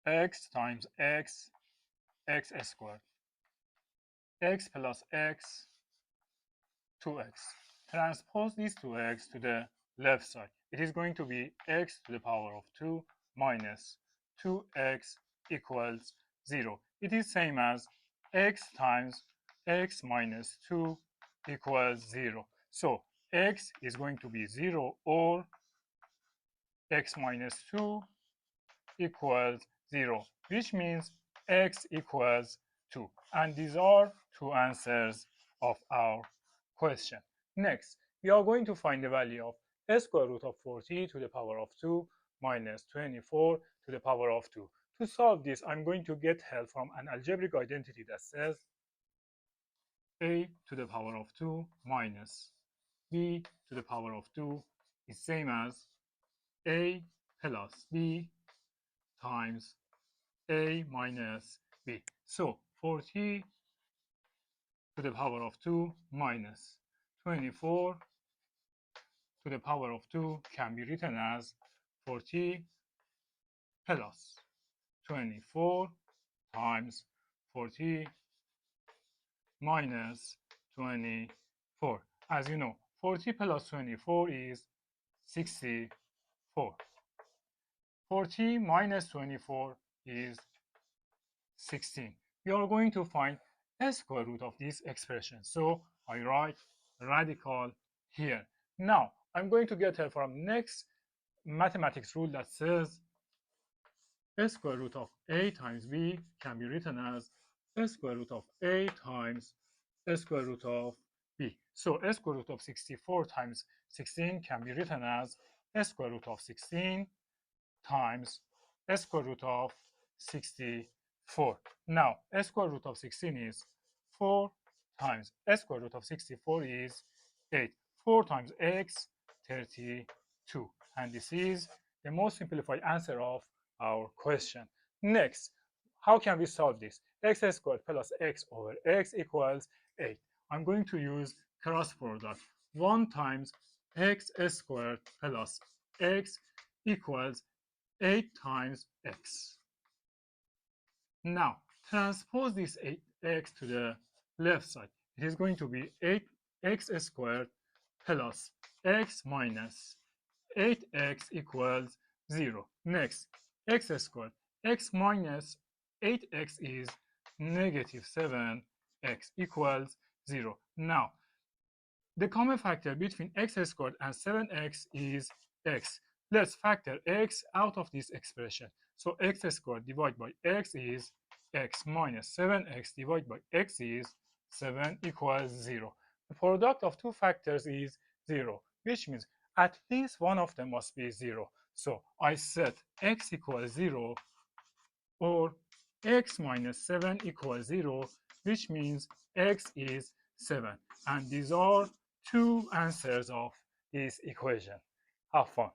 x times x, x squared. X plus x, 2x. Transpose these 2x to the left side. It is going to be x to the power of 2 minus 2x equals 0. It is same as x times x minus 2 equals 0. So x is going to be 0 or x minus 2 equals 0, which means x equals 2. And these are two answers of our question. Next, we are going to find the value of square root of 40 to the power of 2 minus 24 to the power of 2. To solve this, I'm going to get help from an algebraic identity that says a to the power of 2 minus b to the power of 2 is same as a plus b times a minus b. So 40 to the power of 2 minus 24 to the power of 2 can be written as 40 plus 24 times 40 minus 24. As you know, 40 plus 24 is 64. 40 minus 24 is 16. We are going to find a square root of this expression. So I write radical here. Now I'm going to get help from next mathematics rule that says a square root of a times b can be written as a square root of a times a square root of b. So a square root of 64 times 16 can be written as a square root of 16 times a square root of 64. Now, a square root of 16 is 4 times a square root of 64 is 8. 4 times x, 32. And this is the most simplified answer of our question. Next, how can we solve this? X squared plus x over x equals 8. I'm going to use cross product. 1 times x squared plus x equals 8 times x. Now, transpose this 8x to the left side. It is going to be 8x squared plus x minus 8x equals 0. Next, x squared. X minus 8x is negative 7x equals 0. Now, the common factor between x squared and 7x is x. Let's factor x out of this expression. So x squared divided by x is x minus 7x divided by x is 7 equals 0. The product of two factors is 0, which means at least one of them must be 0. So I set x equals 0 or x minus 7 equals 0, which means x is 7. And these are two answers of this equation. Have fun.